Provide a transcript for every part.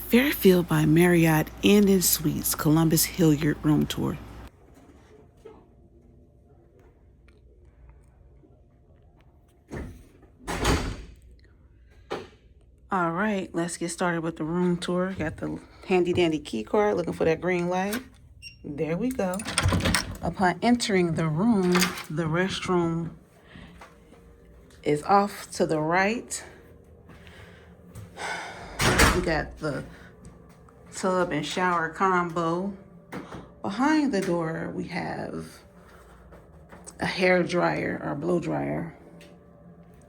Fairfield by Marriott Inn and Suites, Columbus Hilliard room tour. All right, let's get started with the room tour. Got the handy dandy key card, looking for that green light. There we go. Upon entering the room, the restroom is off to the right. We got the tub and shower combo. Behind the door, we have a hair dryer or blow dryer.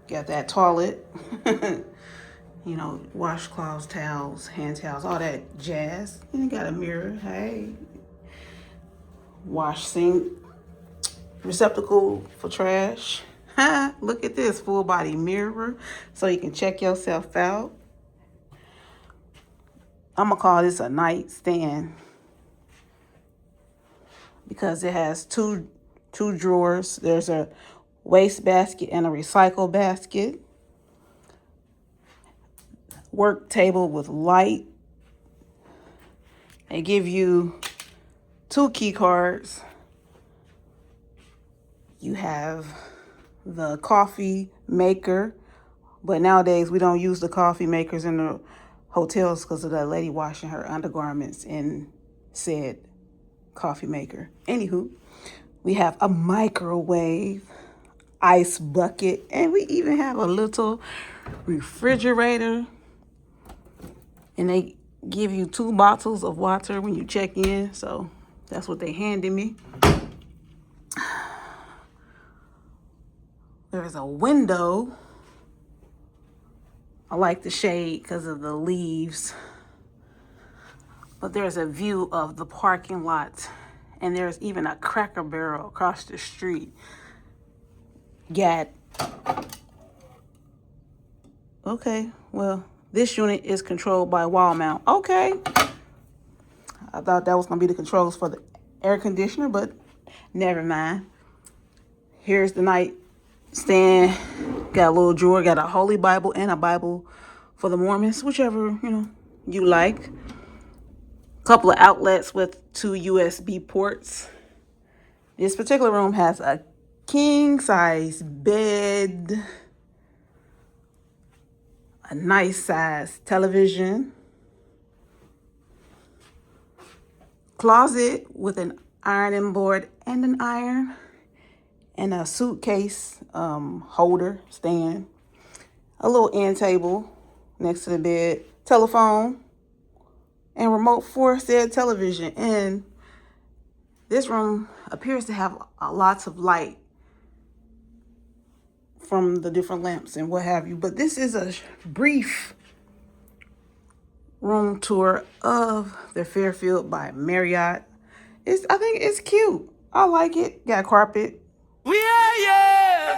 Got that toilet. You know, washcloths, towels, hand towels, all that jazz. And you got a mirror, hey. Wash sink, receptacle for trash. Look at this full body mirror so you can check yourself out. I'm gonna call this a nightstand because it has two drawers. There's a waste basket and a recycle basket. Work table with light. They give you 2 key cards. You have the coffee maker, but nowadays we don't use the coffee makers in the hotels because of the lady washing her undergarments in said coffee maker. Anywho, we have a microwave, ice bucket, and we even have a little refrigerator. And they give you 2 bottles of water when you check in. So that's what they handed me. There's a window. I like the shade because of the leaves. But there's a view of the parking lot. And there's even a Cracker Barrel across the street. Okay, well, this unit is controlled by wall mount. Okay. I thought that was going to be the controls for the air conditioner, but never mind. Here's the nightstand. Got a little drawer. Got a Holy Bible and a Bible for the Mormons, whichever, you like. Couple of outlets with 2 USB ports. This particular room has a king-size bed, a nice size television, closet with an ironing board and an iron, and a suitcase holder stand, a little end table next to the bed, telephone, and remote for said television. And this room appears to have lots of light from the different lamps and what have you. But this is a brief room tour of the Fairfield by Marriott. I think it's cute. I like it. Got carpet. Yeah.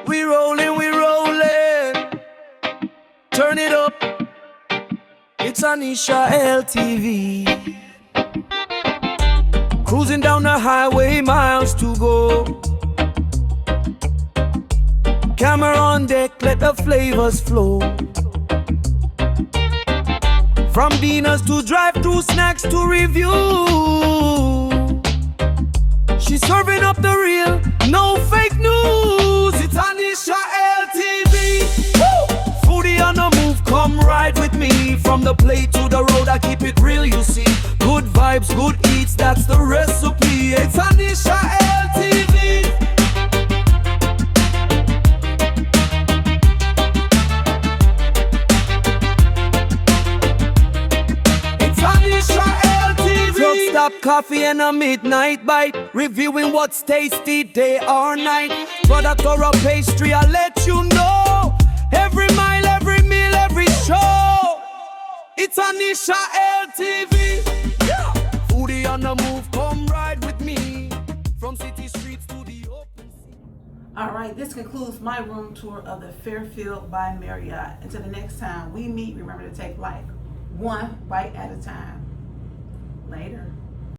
We rolling. Turn it up. It's Anisha L TV. Cruising down the highway, miles to go. Camera on deck, let the flavors flow. From dinners to drive-through snacks to review. She's serving up the real, no fake news. It's Anisha L TV. Woo! Foodie on the move, come ride with me. From the plate to the road, I keep it real, you see. Good vibes, good eats, that's the recipe. It's Anisha L TV. Stop coffee and a midnight bite. Reviewing what's tasty day or night. Product or a pastry, I'll let you know. Every mile, every meal, every show. It's Anisha L TV. Yeah. Foodie on the move, come ride with me. From city streets to the open sea. All right, this concludes my room tour of the Fairfield by Marriott. Until the next time we meet, remember to take life one bite at a time. Later.